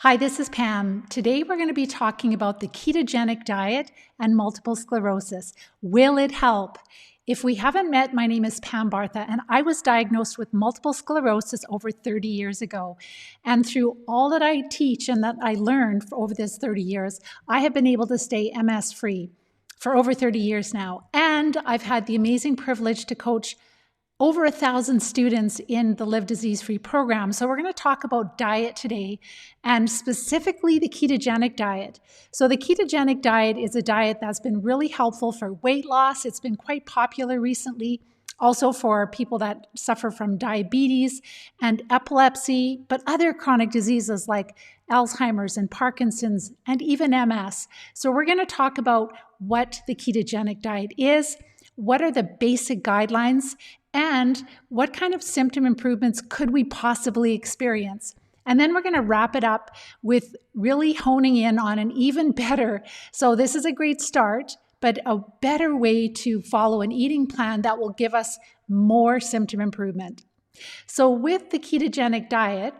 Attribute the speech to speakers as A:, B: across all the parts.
A: Hi, this is Pam. Today we're going to be talking about the ketogenic diet and multiple sclerosis. Will it help? If we haven't met, my name is Pam Bartha, and I was diagnosed with multiple sclerosis over 30 years ago. And through all that I teach and that I learned over this 30 years, I have been able to stay MS-free for over 30 years now. And I've had the amazing privilege to coach over 1,000 students in the Live Disease-Free program. So we're going to talk about diet today, and specifically the ketogenic diet. So the ketogenic diet is a diet that's been really helpful for weight loss. It's been quite popular recently, also for people that suffer from diabetes and epilepsy, but other chronic diseases like Alzheimer's and Parkinson's and even MS. So we're going to talk about what the ketogenic diet is, what are the basic guidelines, and what kind of symptom improvements could we possibly experience? And then we're going to wrap it up with really honing in on an even better, so this is a great start, but a better way to follow an eating plan that will give us more symptom improvement. So with the ketogenic diet,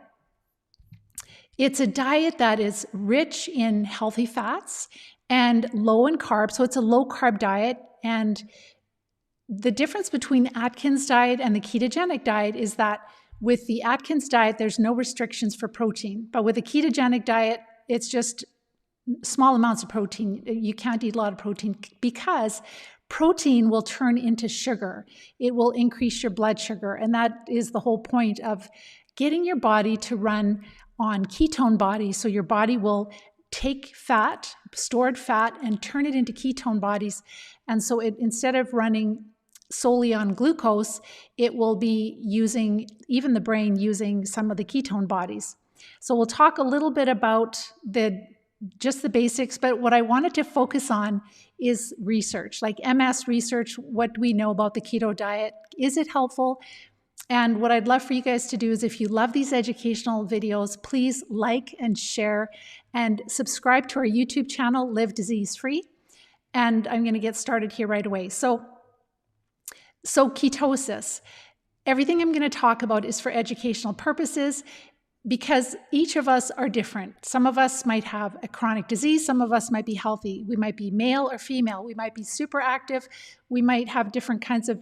A: it's a diet that is rich in healthy fats and low in carbs. So it's a low carb diet, and the difference between Atkins diet and the ketogenic diet is that with the Atkins diet, there's no restrictions for protein. But with the ketogenic diet, it's just small amounts of protein. You can't eat a lot of protein because protein will turn into sugar. It will increase your blood sugar. And that is the whole point of getting your body to run on ketone bodies. So your body will take fat, stored fat, and turn it into ketone bodies. And so instead of running solely on glucose, it will be using, even the brain using some of the ketone bodies. So we'll talk a little bit about just the basics, but what I wanted to focus on is research, like MS research. What do we know about the keto diet? Is it helpful? And what I'd love for you guys to do is, if you love these educational videos, please like and share and subscribe to our YouTube channel, Live Disease Free. And I'm going to get started here right away. So ketosis. Everything I'm going to talk about is for educational purposes because each of us are different. Some of us might have a chronic disease. Some of us might be healthy. We might be male or female. We might be super active. We might have different kinds of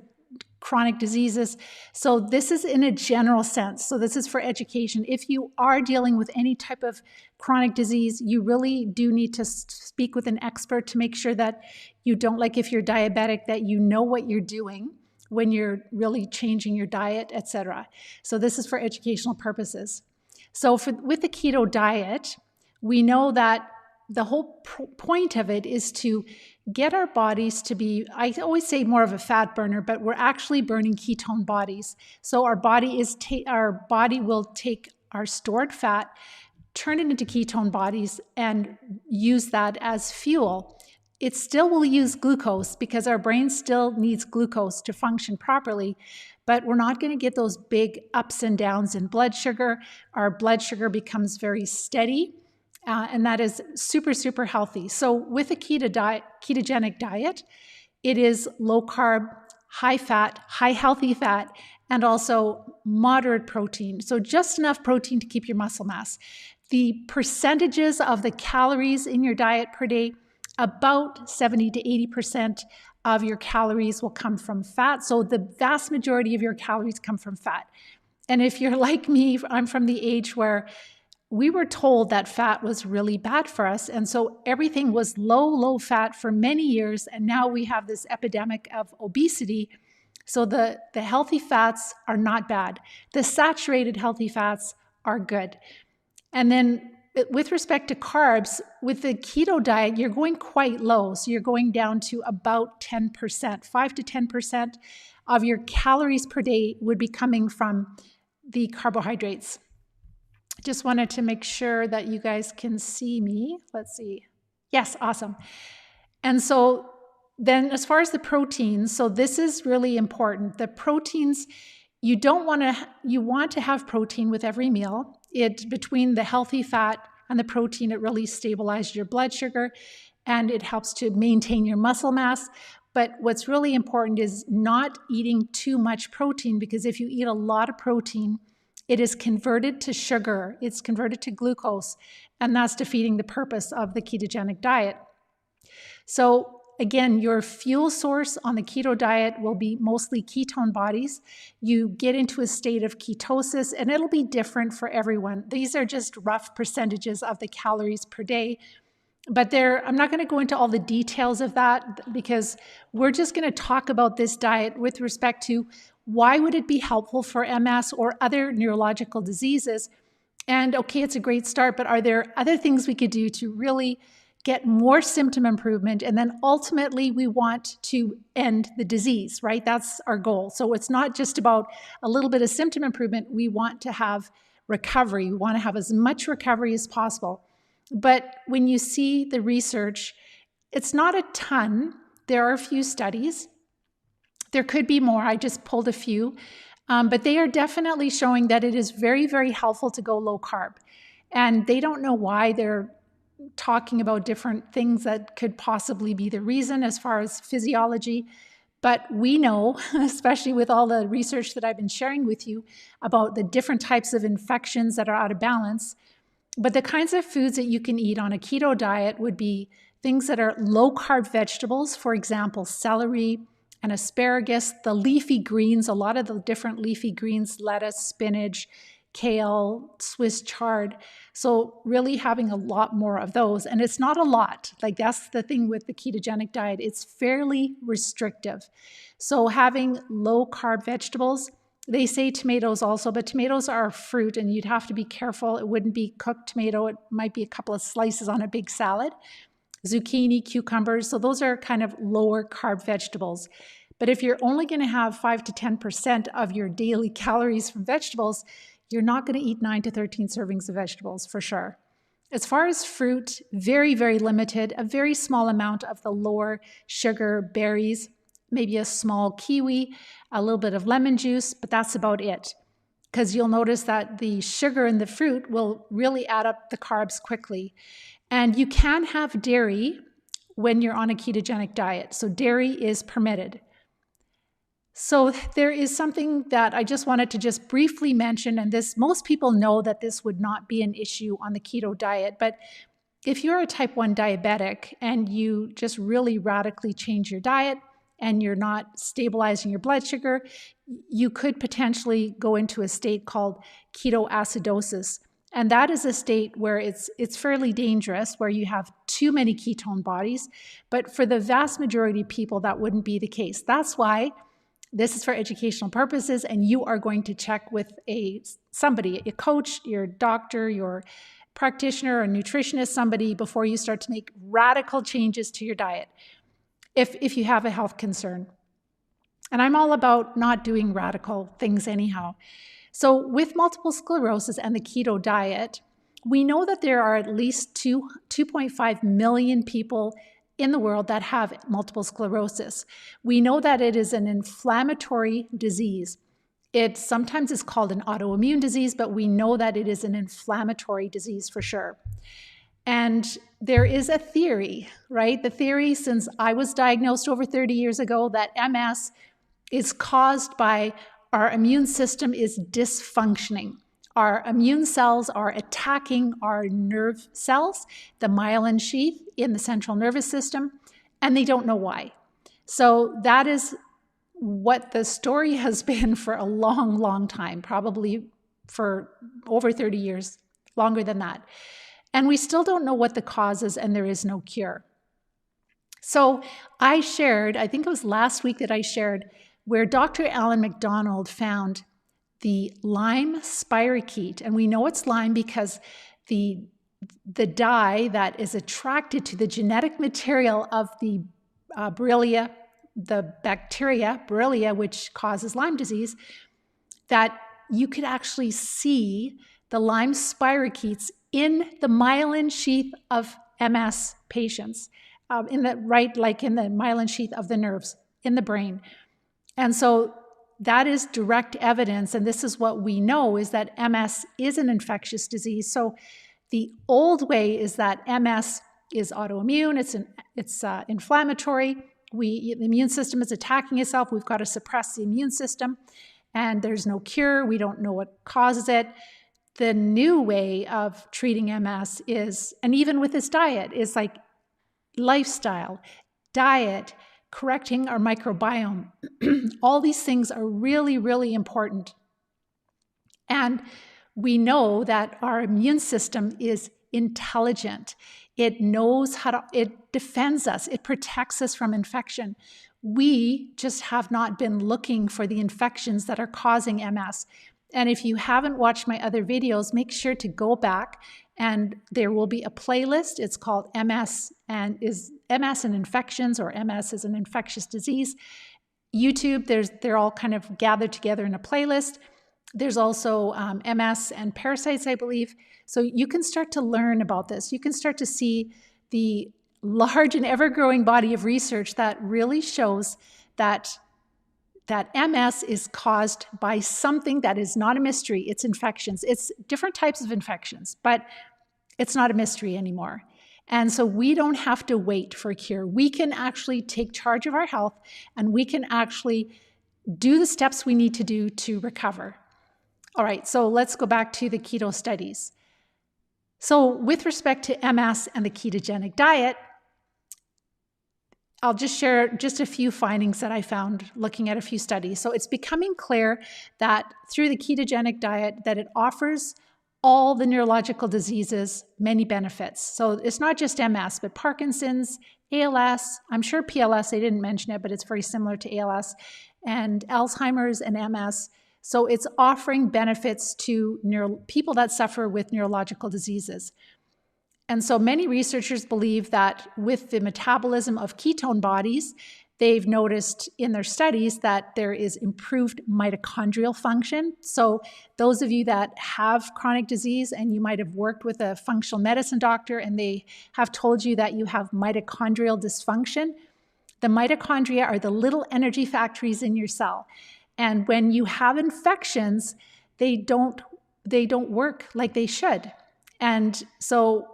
A: chronic diseases. So this is in a general sense. So this is for education. If you are dealing with any type of chronic disease, you really do need to speak with an expert to make sure that you don't, like if you're diabetic, that you know what you're doing when you're really changing your diet, etc. So this is for educational purposes. So with the keto diet, we know that the whole point of it is to get our bodies to be, I always say more of a fat burner, but we're actually burning ketone bodies. So our body will take our stored fat, turn it into ketone bodies, and use that as fuel. It still will use glucose because our brain still needs glucose to function properly, but we're not going to get those big ups and downs in blood sugar. Our blood sugar becomes very steady, and that is super, super healthy. So with a ketogenic diet, it is low carb, high fat, high healthy fat, and also moderate protein. So just enough protein to keep your muscle mass. The percentages of the calories in your diet per day, about 70 to 80% of your calories will come from fat. So the vast majority of your calories come from fat. And if you're like me, I'm from the age where we were told that fat was really bad for us. And so everything was low fat for many years. And now we have this epidemic of obesity. So the healthy fats are not bad. The saturated healthy fats are good. And then with respect to carbs, with the keto diet, you're going quite low. So you're going down to about 10%, 5 to 10% of your calories per day would be coming from the carbohydrates. Just wanted to make sure that you guys can see me. Let's see. Yes, awesome. And so then as far as the proteins, so this is really important. The proteins, you want to have protein with every meal. Between the healthy fat and the protein, it really stabilizes your blood sugar and it helps to maintain your muscle mass. But what's really important is not eating too much protein, because if you eat a lot of protein, it is converted to sugar, it's converted to glucose, and that's defeating the purpose of the ketogenic diet. So again, your fuel source on the keto diet will be mostly ketone bodies. You get into a state of ketosis, and it'll be different for everyone. These are just rough percentages of the calories per day. But I'm not going to go into all the details of that, because we're just going to talk about this diet with respect to why would it be helpful for MS or other neurological diseases. And okay, it's a great start, but are there other things we could do to really get more symptom improvement? And then ultimately we want to end the disease, right? That's our goal. So it's not just about a little bit of symptom improvement. We want to have recovery. We want to have as much recovery as possible. But when you see the research, it's not a ton. There are a few studies. There could be more. I just pulled a few. But they are definitely showing that it is very, very helpful to go low carb. And they don't know why. They're talking about different things that could possibly be the reason as far as physiology. But we know, especially with all the research that I've been sharing with you about the different types of infections that are out of balance. But the kinds of foods that you can eat on a keto diet would be things that are low-carb vegetables, for example, celery and asparagus, the leafy greens, a lot of the different leafy greens, lettuce, spinach, kale, Swiss chard. So really having a lot more of those. And it's not a lot. Like, that's the thing with the ketogenic diet. It's fairly restrictive. So having low-carb vegetables, they say tomatoes also, but tomatoes are a fruit and you'd have to be careful. It wouldn't be cooked tomato. It might be a couple of slices on a big salad. Zucchini, cucumbers. So those are kind of lower carb vegetables. But if you're only going to have 5 to 10% of your daily calories from vegetables, you're not going to eat 9 to 13 servings of vegetables for sure. As far as fruit, very, very limited, a very small amount of the lower sugar berries, maybe a small kiwi, a little bit of lemon juice, but that's about it. Because you'll notice that the sugar in the fruit will really add up the carbs quickly. And you can have dairy when you're on a ketogenic diet. So dairy is permitted. So there is something that I just wanted to just briefly mention, and this, most people know that this would not be an issue on the keto diet, but if you're a type 1 diabetic and you just really radically change your diet and you're not stabilizing your blood sugar, you could potentially go into a state called ketoacidosis. And that is a state where it's fairly dangerous, where you have too many ketone bodies. But for the vast majority of people, that wouldn't be the case. That's why this is for educational purposes, and you are going to check with somebody, a coach, your doctor, your practitioner, or nutritionist, somebody, before you start to make radical changes to your diet if you have a health concern. And I'm all about not doing radical things anyhow. So with multiple sclerosis and the keto diet, we know that there are at least 2.5 million people in the world that have multiple sclerosis. We know that it is an inflammatory disease. It sometimes is called an autoimmune disease, but we know that it is an inflammatory disease for sure. And there is a theory, right? The theory, since I was diagnosed over 30 years ago, that MS is caused by our immune system is dysfunctioning. Our immune cells are attacking our nerve cells, the myelin sheath in the central nervous system, and they don't know why. So that is what the story has been for a long, long time, probably for over 30 years, longer than that. And we still don't know what the cause is, and there is no cure. So I shared, I think it was last week that I shared, where Dr. Alan MacDonald found the lime spirochete. And we know it's lime because the dye that is attracted to the genetic material of the Borrelia, the bacteria, Borrelia, which causes Lyme disease, that you could actually see the lime spirochetes in the myelin sheath of MS patients, in the myelin sheath of the nerves in the brain. And so that is direct evidence, and this is what we know, is that MS is an infectious disease. So the old way is that MS is autoimmune, it's inflammatory, the immune system is attacking itself, we've got to suppress the immune system. and there's no cure. We don't know what causes it. The new way of treating MS is, and even with this diet, is like lifestyle, diet, correcting our microbiome. All these things are really, really important. And we know that our immune system is intelligent. It knows how to, it defends us, it protects us from infection. We just have not been looking for the infections that are causing MS. And if you haven't watched my other videos, make sure to go back, and there will be a playlist. It's called MS and Infections, or MS is an infectious disease. YouTube, they're all kind of gathered together in a playlist. There's also MS and parasites, I believe. So you can start to learn about this. You can start to see the large and ever-growing body of research that really shows that MS is caused by something that is not a mystery. It's infections. It's different types of infections, but it's not a mystery anymore. And so we don't have to wait for a cure. We can actually take charge of our health, and we can actually do the steps we need to do to recover. All right, so let's go back to the keto studies. So with respect to MS and the ketogenic diet, I'll just share just a few findings that I found looking at a few studies. So it's becoming clear that through the ketogenic diet that it offers all the neurological diseases many benefits. So it's not just MS, but Parkinson's, ALS, I'm sure PLS, they didn't mention it, but it's very similar to ALS, and Alzheimer's and MS. So it's offering benefits to people that suffer with neurological diseases. And so many researchers believe that with the metabolism of ketone bodies, they've noticed in their studies that there is improved mitochondrial function. So those of you that have chronic disease, and you might have worked with a functional medicine doctor and they have told you that you have mitochondrial dysfunction, the mitochondria are the little energy factories in your cell. And when you have infections, they don't work like they should. And so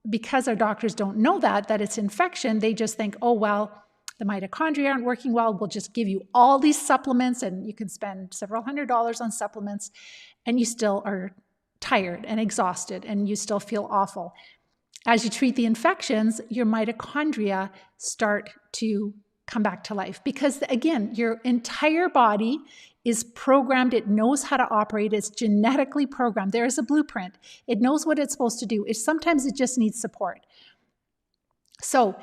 A: because our doctors don't know that it's infection, they just think, oh, well, the mitochondria aren't working well, we'll just give you all these supplements, and you can spend several $100s on supplements, and you still are tired and exhausted, and you still feel awful. As you treat the infections, your mitochondria start to come back to life, because again, your entire body is programmed. It knows how to operate. It's genetically programmed. There's a blueprint. It knows what it's supposed to do. Sometimes it just needs support. So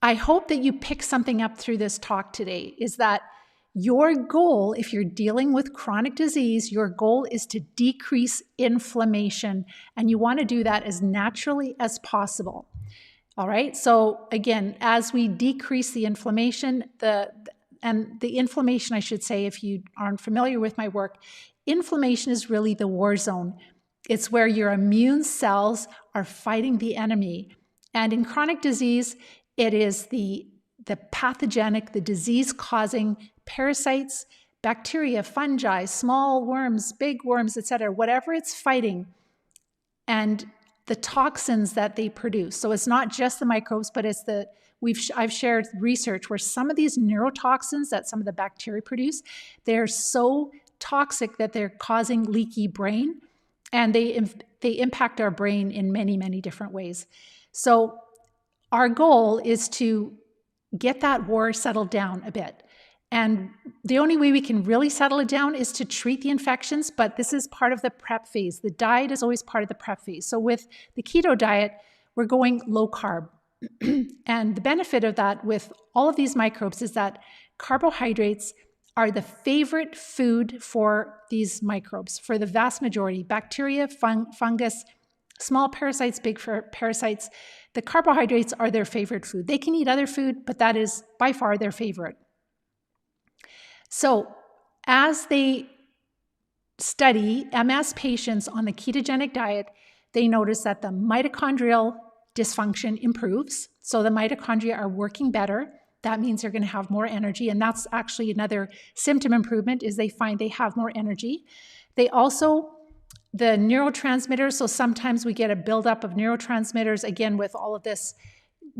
A: I hope that you pick something up through this talk today, is that your goal, if you're dealing with chronic disease, your goal is to decrease inflammation, and you want to do that as naturally as possible. All right, so again, as we decrease the inflammation, the inflammation, I should say, if you aren't familiar with my work, inflammation is really the war zone. It's where your immune cells are fighting the enemy. And in chronic disease, it is the pathogenic, the disease-causing parasites, bacteria, fungi, small worms, big worms, etc., whatever it's fighting, and the toxins that they produce. So it's not just the microbes, but it's I've shared research where some of these neurotoxins that some of the bacteria produce, they're so toxic that they're causing leaky brain, and they impact our brain in many, many different ways. So our goal is to get that war settled down a bit. And the only way we can really settle it down is to treat the infections, but this is part of the prep phase. The diet is always part of the prep phase. So with the keto diet, we're going low carb. And the benefit of that with all of these microbes is that carbohydrates are the favorite food for these microbes, for the vast majority. Bacteria, fungus, small parasites, big parasites, the carbohydrates are their favorite food. They can eat other food, but that is by far their favorite. So as they study MS patients on the ketogenic diet, they notice that the mitochondrial dysfunction improves. So the mitochondria are working better. That means they're going to have more energy. And that's actually another symptom improvement, is they find they have more energy. They also, the neurotransmitters, so sometimes we get a buildup of neurotransmitters, again, with all of this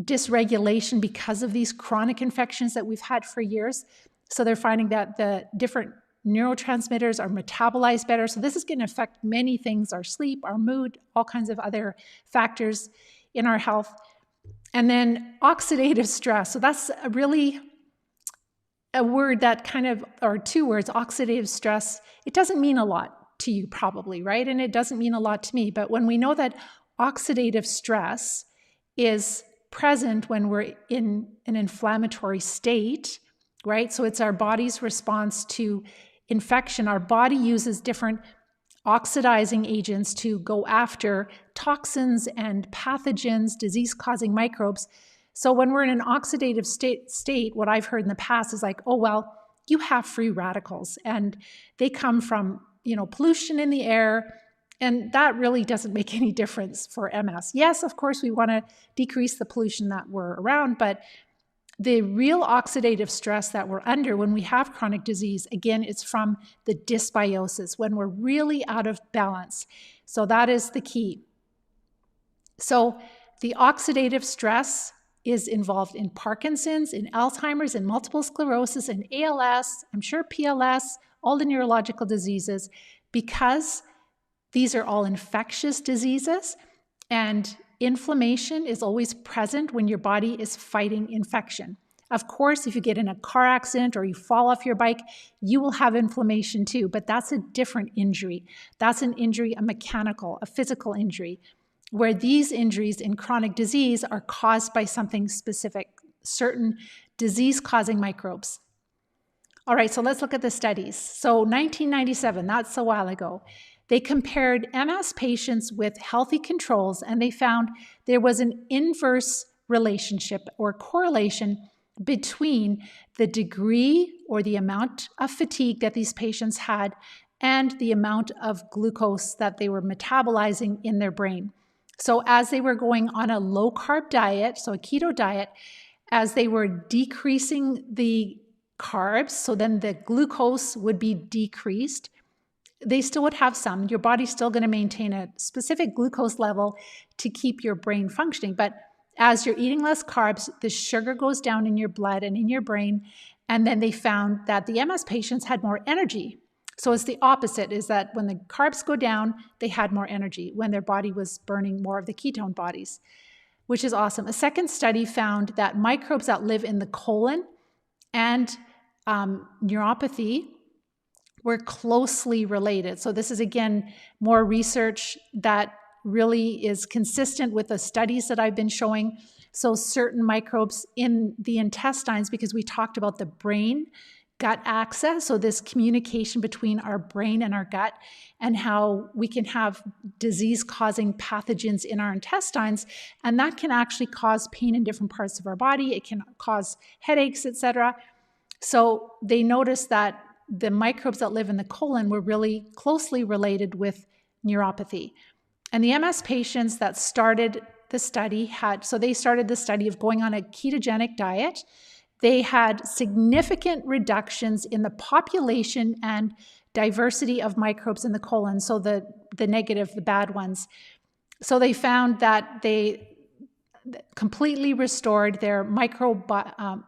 A: dysregulation because of these chronic infections that we've had for years. So they're finding that the different neurotransmitters are metabolized better. So this is going to affect many things, our sleep, our mood, all kinds of other factors in our health. And then oxidative stress. So that's really a word that kind of, or two words, oxidative stress. It doesn't mean a lot to you probably, right? And it doesn't mean a lot to me. But when we know that oxidative stress is present when we're in an inflammatory state, right? So it's our body's response to infection. Our body uses different oxidizing agents to go after toxins and pathogens, disease-causing microbes. So when we're in an oxidative state, what I've heard in the past is like, oh, well, you have free radicals and they come from, pollution in the air. And that really doesn't make any difference for MS. Yes, of course, we want to decrease the pollution that we're around, but the real oxidative stress that we're under when we have chronic disease, again, it's from the dysbiosis, when we're really out of balance. So that is the key. So the oxidative stress is involved in Parkinson's, in Alzheimer's, in multiple sclerosis, in ALS, I'm sure PLS, all the neurological diseases, because these are all infectious diseases, and inflammation is always present when your body is fighting infection. Of course, if you get in a car accident or you fall off your bike, you will have inflammation too, but that's a different injury. That's an injury, a mechanical, a physical injury, where these injuries in chronic disease are caused by something specific, certain disease-causing microbes. All right, so let's look at the studies. So 1997, that's a while ago. They compared MS patients with healthy controls, and they found there was an inverse relationship or correlation between the degree or the amount of fatigue that these patients had and the amount of glucose that they were metabolizing in their brain. So as they were going on a low-carb diet, so a keto diet, as they were decreasing the carbs, so then the glucose would be decreased. They still would have some. Your body's still going to maintain a specific glucose level to keep your brain functioning. But as you're eating less carbs, the sugar goes down in your blood and in your brain. And then they found that the MS patients had more energy. So it's the opposite, is that when the carbs go down, they had more energy when their body was burning more of the ketone bodies, which is awesome. A second study found that microbes that live in the colon and neuropathy were closely related. So this is, again, more research that really is consistent with the studies that I've been showing. So certain microbes in the intestines, because we talked about the brain gut axis, so this communication between our brain and our gut, and how we can have disease-causing pathogens in our intestines, and that can actually cause pain in different parts of our body. It can cause headaches, etc. So they noticed that the microbes that live in the colon were really closely related with neuropathy. And the MS patients that started the study they started the study of going on a ketogenic diet. They had significant reductions in the population and diversity of microbes in the colon, so the negative, the bad ones. So they found that they completely restored their microbial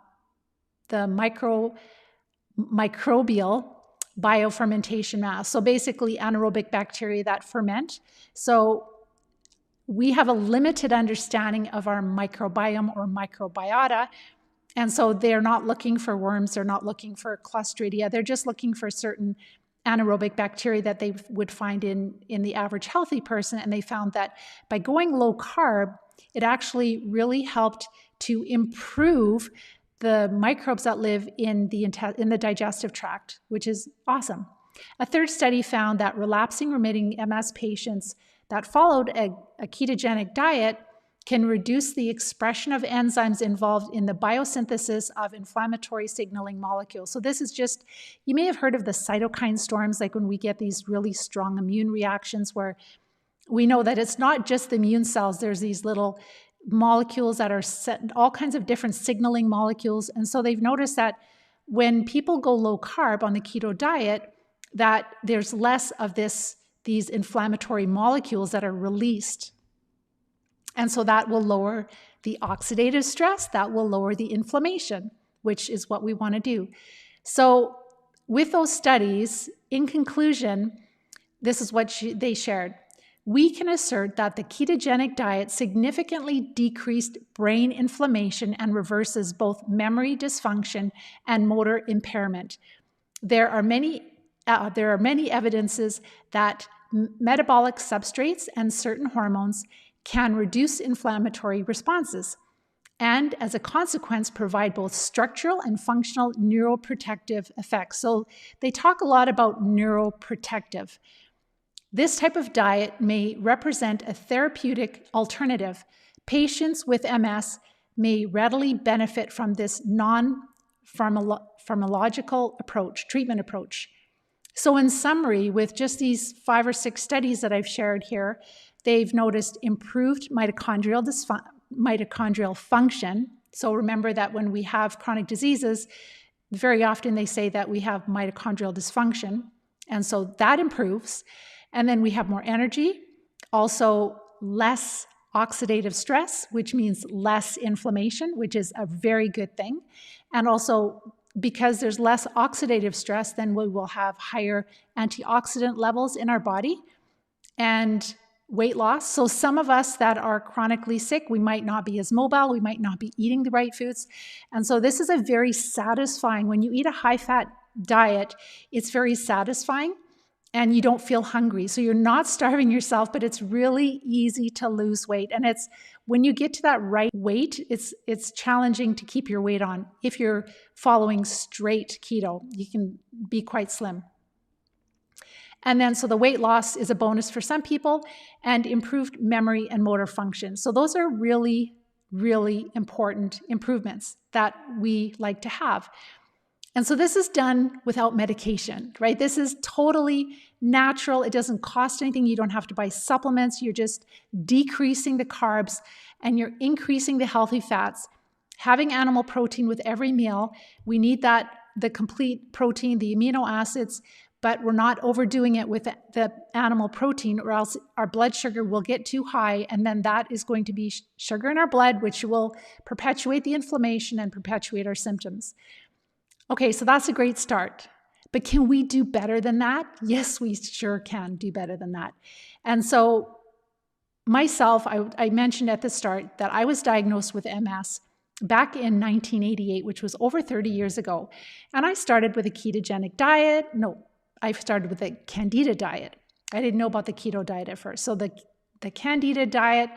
A: biofermentation mass. So basically anaerobic bacteria that ferment. So we have a limited understanding of our microbiome or microbiota. And so they're not looking for worms, they're not looking for Clostridia, they're just looking for certain anaerobic bacteria that they would find in the average healthy person. And they found that by going low carb, it actually really helped to improve the microbes that live in the digestive tract, which is awesome. A third study found that relapsing remitting MS patients that followed a ketogenic diet can reduce the expression of enzymes involved in the biosynthesis of inflammatory signaling molecules. So this is just, you may have heard of the cytokine storms, like when we get these really strong immune reactions where we know that it's not just the immune cells, there's these little molecules that are set, all kinds of different signaling molecules. And so they've noticed that when people go low carb on the keto diet, that there's less of these inflammatory molecules that are released. And so that will lower the oxidative stress, that will lower the inflammation, which is what we want to do. So with those studies, in conclusion, this is what they shared. We can assert that the ketogenic diet significantly decreased brain inflammation and reverses both memory dysfunction and motor impairment. There are many evidences that metabolic substrates and certain hormones can reduce inflammatory responses, and as a consequence provide both structural and functional neuroprotective effects. So they talk a lot about neuroprotective. This type of diet may represent a therapeutic alternative. Patients with MS may readily benefit from this non-pharmacological treatment approach. So in summary, with just these 5 or 6 studies that I've shared here, they've noticed improved mitochondrial function. So remember that when we have chronic diseases, very often they say that we have mitochondrial dysfunction, and so that improves. And then we have more energy, also less oxidative stress, which means less inflammation, which is a very good thing. And also, because there's less oxidative stress, then we will have higher antioxidant levels in our body and weight loss. So some of us that are chronically sick, we might not be as mobile, we might not be eating the right foods. And so this is a very satisfying, when you eat a high-fat diet, it's very satisfying and you don't feel hungry. So you're not starving yourself, but it's really easy to lose weight. And it's when you get to that right weight, it's challenging to keep your weight on. If you're following straight keto, you can be quite slim. And then, so the weight loss is a bonus for some people, and improved memory and motor function. So those are really, really important improvements that we like to have. And so this is done without medication, right? This is totally natural. It doesn't cost anything. You don't have to buy supplements. You're just decreasing the carbs and you're increasing the healthy fats. Having animal protein with every meal, we need that, the complete protein, the amino acids, but we're not overdoing it with the animal protein, or else our blood sugar will get too high, and then that is going to be sugar in our blood, which will perpetuate the inflammation and perpetuate our symptoms. Okay, so that's a great start. But can we do better than that? Yes, we sure can do better than that. And so myself, I mentioned at the start that I was diagnosed with MS back in 1988, which was over 30 years ago. And I started with a ketogenic diet. No, I started with a Candida diet. I didn't know about the keto diet at first. So the Candida diet,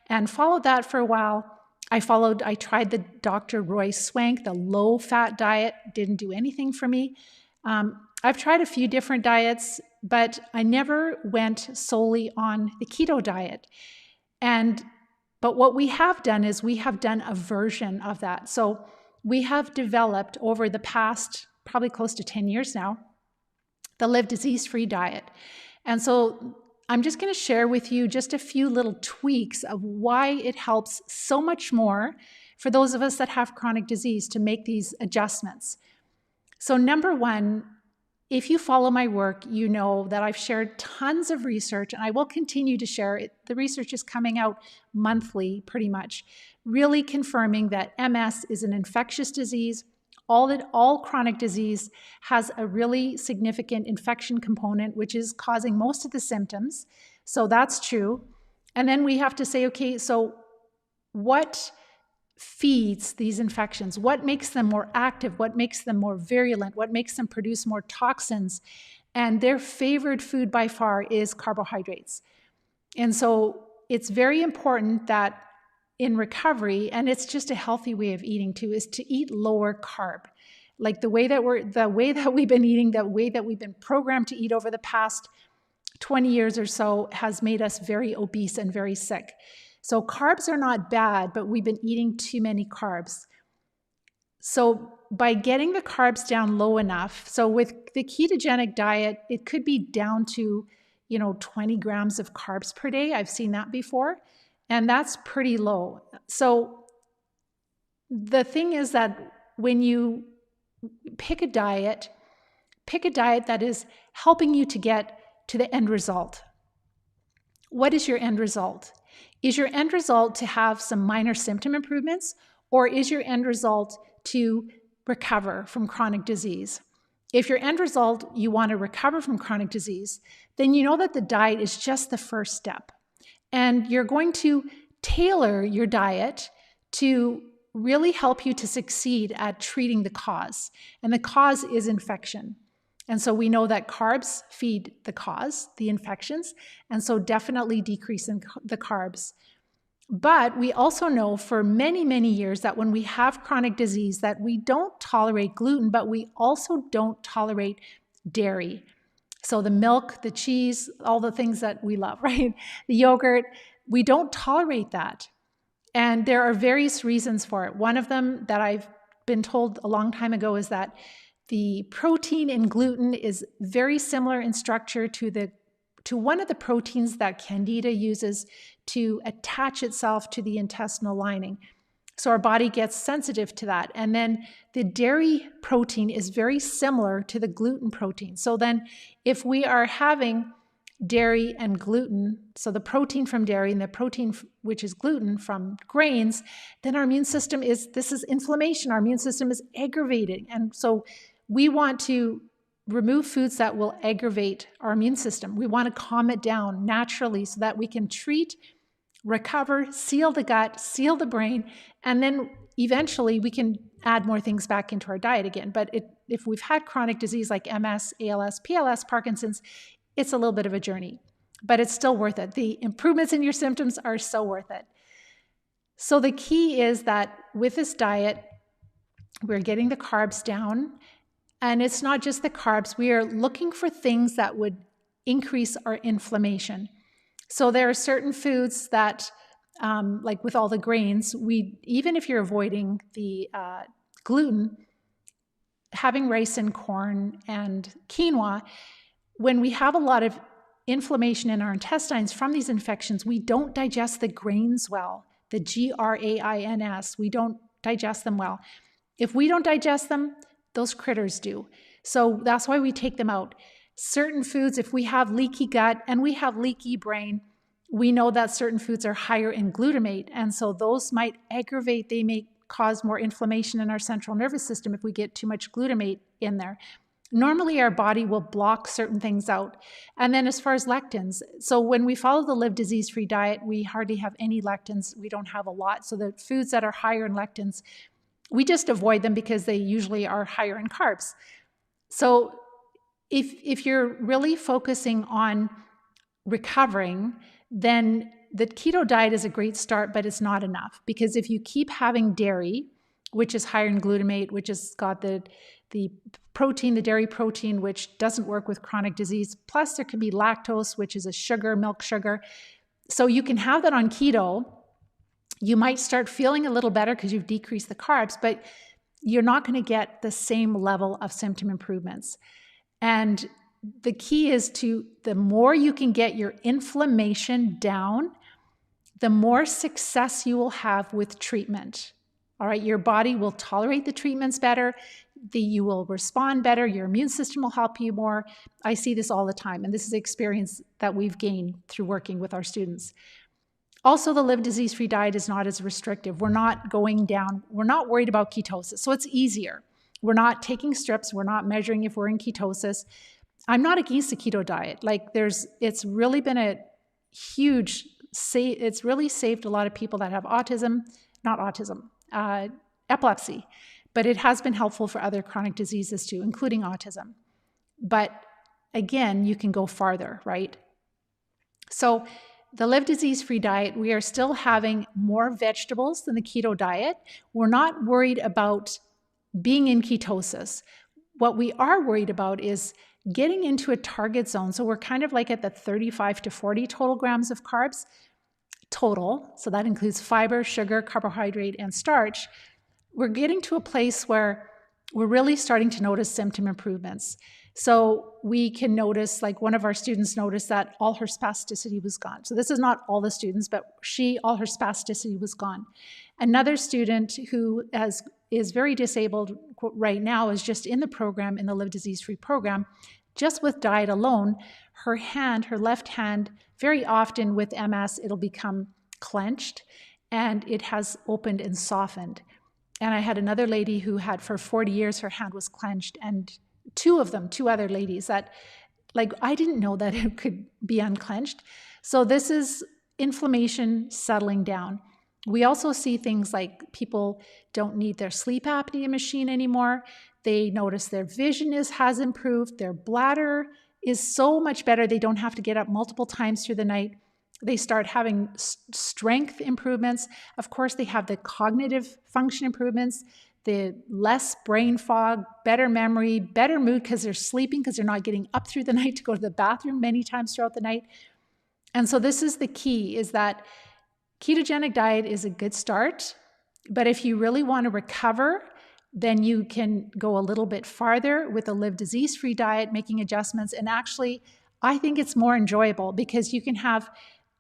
A: and followed that for a while. I tried the Dr. Roy Swank, the low-fat diet, didn't do anything for me. I've tried a few different diets, but I never went solely on the keto diet. But what we have done is we have done a version of that. So we have developed over the past, probably close to 10 years now, the Live Disease-Free diet. And so I'm just going to share with you just a few little tweaks of why it helps so much more for those of us that have chronic disease to make these adjustments. So number one, if you follow my work, you know that I've shared tons of research, and I will continue to share it. The research is coming out monthly, pretty much, really confirming that MS is an infectious disease. All chronic disease has a really significant infection component, which is causing most of the symptoms. So that's true. And then we have to say, okay, so what feeds these infections? What makes them more active? What makes them more virulent? What makes them produce more toxins? And their favored food by far is carbohydrates. And so it's very important that in recovery, and it's just a healthy way of eating too, is to eat lower carb. Like the way that we've been eating, the way that we've been programmed to eat over the past 20 years or so has made us very obese and very sick. So carbs are not bad, but we've been eating too many carbs. So by getting the carbs down low enough, so with the ketogenic diet, it could be down to, 20 grams of carbs per day. I've seen that before. And that's pretty low. So the thing is that when you pick a diet that is helping you to get to the end result. What is your end result? Is your end result to have some minor symptom improvements, or is your end result to recover from chronic disease? If your end result, you want to recover from chronic disease, then you know that the diet is just the first step. And you're going to tailor your diet to really help you to succeed at treating the cause. And the cause is infection. And so we know that carbs feed the cause, the infections, and so definitely decreasing the carbs. But we also know for many, many years that when we have chronic disease that we don't tolerate gluten, but we also don't tolerate dairy. So the milk, the cheese, all the things that we love, right? The yogurt, we don't tolerate that. And there are various reasons for it. One of them that I've been told a long time ago is that the protein in gluten is very similar in structure to one of the proteins that Candida uses to attach itself to the intestinal lining. So our body gets sensitive to that. And then the dairy protein is very similar to the gluten protein. So then if we are having dairy and gluten, so the protein from dairy and the protein which is gluten from grains, then our immune system this is inflammation. Our immune system is aggravating. And so we want to remove foods that will aggravate our immune system. We want to calm it down naturally so that we can treat, recover, seal the gut, seal the brain, and then eventually we can add more things back into our diet again. But if we've had chronic disease like MS, ALS, PLS, Parkinson's, it's a little bit of a journey, but it's still worth it. The improvements in your symptoms are so worth it. So the key is that with this diet, we're getting the carbs down, and it's not just the carbs. We are looking for things that would increase our inflammation. So there are certain foods that, like with all the grains, even if you're avoiding the gluten, having rice and corn and quinoa, when we have a lot of inflammation in our intestines from these infections, we don't digest the grains well, the grains. We don't digest them well. If we don't digest them, those critters do. So that's why we take them out. Certain foods, if we have leaky gut and we have leaky brain, we know that certain foods are higher in glutamate. And so those might aggravate, they may cause more inflammation in our central nervous system if we get too much glutamate in there. Normally, our body will block certain things out. And then as far as lectins, so when we follow the Live Disease-Free diet, we hardly have any lectins. We don't have a lot. So the foods that are higher in lectins, we just avoid them because they usually are higher in carbs. So if you're really focusing on recovering, then the keto diet is a great start, but it's not enough. Because if you keep having dairy, which is higher in glutamate, which has got the protein, the dairy protein, which doesn't work with chronic disease. Plus there can be lactose, which is a sugar, milk sugar. So you can have that on keto. You might start feeling a little better because you've decreased the carbs, but you're not going to get the same level of symptom improvements. And the key is the more you can get your inflammation down, the more success you will have with treatment. All right, your body will tolerate the treatments better. You will respond better. Your immune system will help you more. I see this all the time, and this is experience that we've gained through working with our students. Also, the Live Disease-Free diet is not as restrictive. We're not going down. We're not worried about ketosis, so it's easier. We're not taking strips. We're not measuring if we're in ketosis. I'm not against the keto diet. It's really been a huge, it's really saved a lot of people that have epilepsy, but it has been helpful for other chronic diseases too, including autism. But again, you can go farther, right? So the Live Disease-Free diet, we are still having more vegetables than the keto diet. We're not worried about being in ketosis. What we are worried about is getting into a target zone. So we're kind of like at the 35 to 40 total grams of carbs total. So that includes fiber, sugar, carbohydrate, and starch. We're getting to a place where we're really starting to notice symptom improvements. So we can notice, like one of our students noticed that all her spasticity was gone. So this is not all the students, but all her spasticity was gone. Another student who is very disabled right now is just in the program, in the Live Disease-Free program. Just with diet alone, her left hand, very often with MS, it'll become clenched and it has opened and softened. And I had another lady who had for 40 years, her hand was clenched and two other ladies that, like, I didn't know that it could be unclenched. So this is inflammation settling down. We also see things like people don't need their sleep apnea machine anymore. They notice their vision has improved. Their bladder is so much better. They don't have to get up multiple times through the night. They start having strength improvements. Of course, they have the cognitive function improvements, the less brain fog, better memory, better mood because they're sleeping, because they're not getting up through the night to go to the bathroom many times throughout the night. And so this is the key, is that ketogenic diet is a good start, but if you really want to recover, then you can go a little bit farther with a live disease-free diet, making adjustments. And actually, I think it's more enjoyable because you can have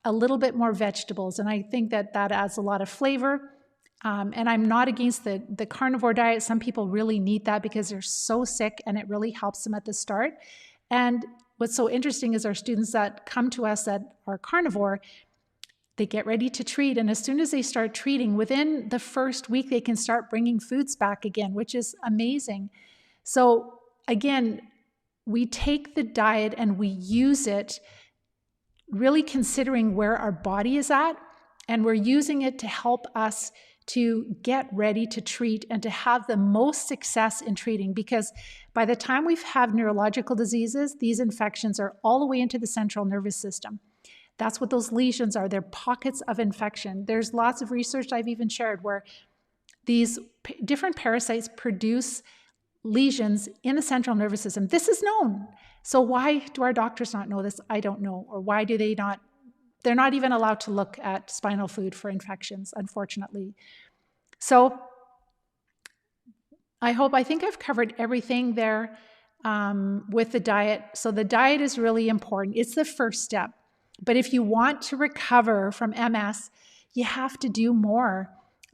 A: a little bit more vegetables. And I think that adds a lot of flavor. And I'm not against the carnivore diet. Some people really need that because they're so sick, and it really helps them at the start. And what's so interesting is our students that come to us that are carnivore, they get ready to treat. And as soon as they start treating, within the first week, they can start bringing foods back again, which is amazing. So again, we take the diet and we use it really considering where our body is at, and we're using it to help us to get ready to treat and to have the most success in treating. Because by the time we have neurological diseases, these infections are all the way into the central nervous system. That's what those lesions are. They're pockets of infection. There's lots of research I've even shared where these different parasites produce lesions in the central nervous system. This is known. So why do our doctors not know this? I don't know. Or why do they not? They're not even allowed to look at spinal fluid for infections, unfortunately. So I think I've covered everything there with the diet. So the diet is really important. It's the first step. But if you want to recover from MS, you have to do more.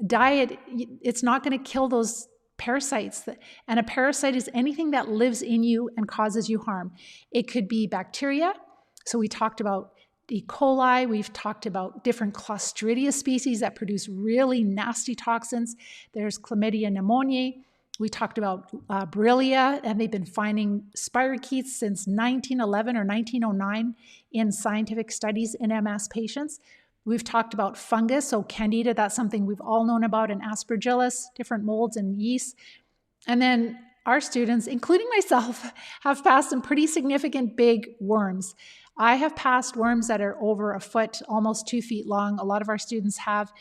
A: Diet, it's not going to kill those parasites. And a parasite is anything that lives in you and causes you harm. It could be bacteria. So we talked about E. coli. We've talked about different Clostridia species that produce really nasty toxins. There's chlamydia pneumoniae. We talked about Borrelia, and they've been finding spirochetes since 1911 or 1909 in scientific studies in MS patients. We've talked about fungus, so Candida, that's something we've all known about, and Aspergillus, different molds and yeast. And then our students, including myself, have passed some pretty significant big worms. I have passed worms that are over a foot, almost 2 feet long. A lot of our students have.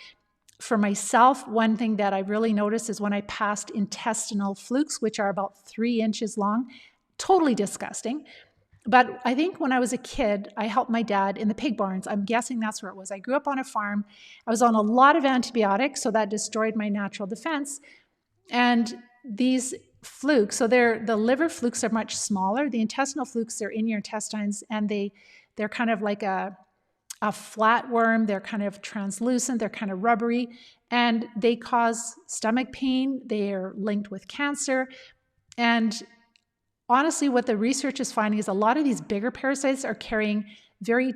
A: For myself, one thing that I really noticed is when I passed intestinal flukes, which are about 3 inches long, totally disgusting. But I think when I was a kid, I helped my dad in the pig barns. I'm guessing that's where it was. I grew up on a farm. I was on a lot of antibiotics, so that destroyed my natural defense. And these flukes, so the liver flukes are much smaller. The intestinal flukes, they're in your intestines, and they're kind of like a flatworm. They're kind of translucent. They're kind of rubbery, and they cause stomach pain. They're linked with cancer. And honestly, what the research is finding is a lot of these bigger parasites are carrying very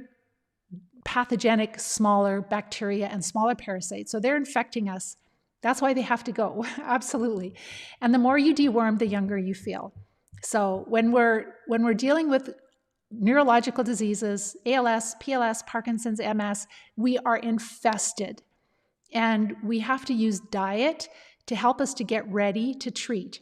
A: pathogenic, smaller bacteria and smaller parasites. So they're infecting us. That's why they have to go. Absolutely. And the more you deworm, the younger you feel. So when we're dealing with neurological diseases, ALS, PLS, Parkinson's, MS, we are infested. And we have to use diet to help us to get ready to treat.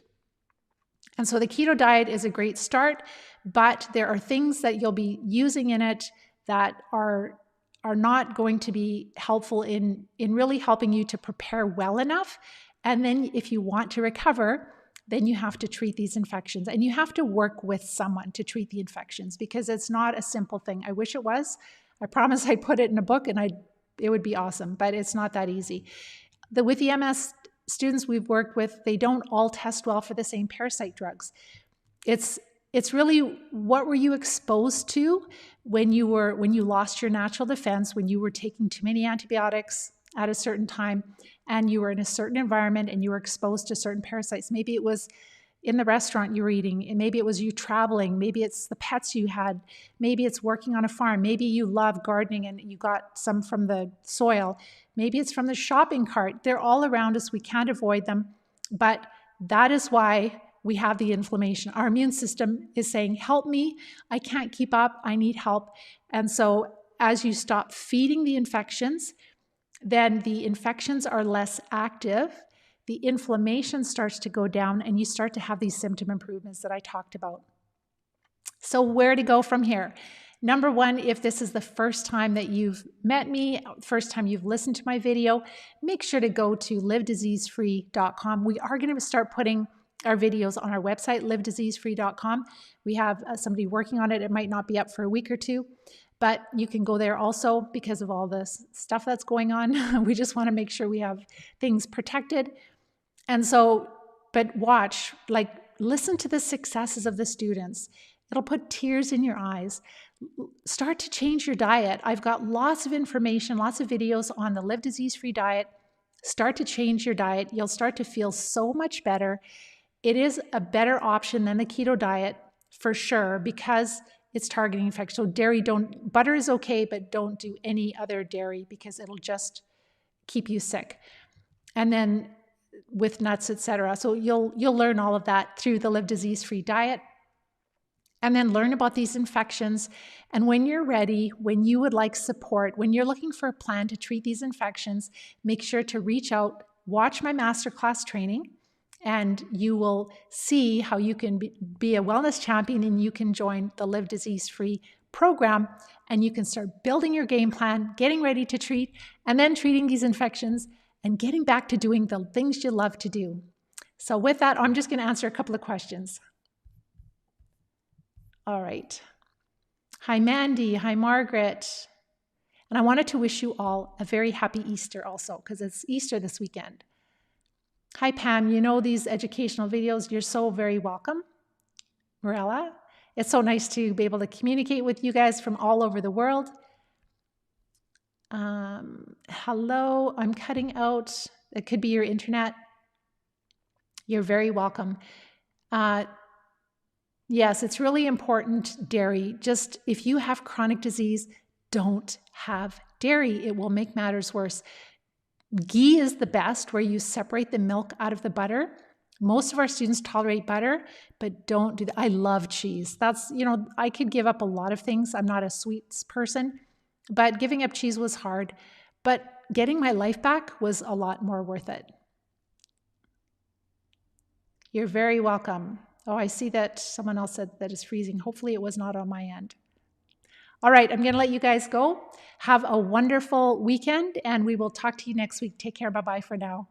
A: And so the keto diet is a great start, but there are things that you'll be using in it that are not going to be helpful in really helping you to prepare well enough. And then if you want to recover, then you have to treat these infections, and you have to work with someone to treat the infections, because it's not a simple thing. I wish it was. I promise I'd put it in a book and it would be awesome, but it's not that easy. With the MS students we've worked with, they don't all test well for the same parasite drugs. It's really, what were you exposed to when you lost your natural defense, when you were taking too many antibiotics at a certain time, and you were in a certain environment and you were exposed to certain parasites. Maybe it was in the restaurant you were eating, and maybe it was you traveling, maybe it's the pets you had, maybe it's working on a farm, maybe you love gardening and you got some from the soil, maybe it's from the shopping cart. They're all around us. We can't avoid them, but that is why we have the inflammation. Our immune system is saying, help me, I can't keep up, I need help. And so as you stop feeding the infections, then the infections are less active, the inflammation starts to go down, and you start to have these symptom improvements that I talked about. So where to go from here? Number one, if this is the first time that you've met me, first time you've listened to my video, make sure to go to livediseasefree.com. We are going to start putting our videos on our website, livediseasefree.com. We have somebody working on it. It might not be up for a week or two, but you can go there also because of all this stuff that's going on. We just want to make sure we have things protected. And so, but watch, like, listen to the successes of the students. It'll put tears in your eyes. Start to change your diet. I've got lots of information, lots of videos on the Live Disease-Free diet. Start to change your diet. You'll start to feel so much better. It is a better option than the keto diet for sure because it's targeting infection. So dairy, butter is okay, but don't do any other dairy because it'll just keep you sick. And then with nuts, etc. So you'll learn all of that through the Live Disease-Free diet. And then learn about these infections. And when you're ready, when you would like support, when you're looking for a plan to treat these infections, make sure to reach out, watch my masterclass training, and you will see how you can be a wellness champion and you can join the Live Disease-Free program and you can start building your game plan, getting ready to treat, and then treating these infections and getting back to doing the things you love to do. So with that, I'm just going to answer a couple of questions. All right. Hi, Mandy. Hi, Margaret. And I wanted to wish you all a very happy Easter also, because it's Easter this weekend. Hi, Pam. You know these educational videos. You're so very welcome. Morella. It's so nice to be able to communicate with you guys from all over the world. Hello. I'm cutting out. It could be your internet. You're very welcome. Yes, it's really important, dairy. Just if you have chronic disease, don't have dairy. It will make matters worse. Ghee is the best, where you separate the milk out of the butter. Most of our students tolerate butter, but don't do that. I love cheese. That's, I could give up a lot of things. I'm not a sweets person, but giving up cheese was hard. But getting my life back was a lot more worth it. You're very welcome. Oh, I see that someone else said that it's freezing. Hopefully it was not on my end. All right, I'm going to let you guys go. Have a wonderful weekend, and we will talk to you next week. Take care. Bye-bye for now.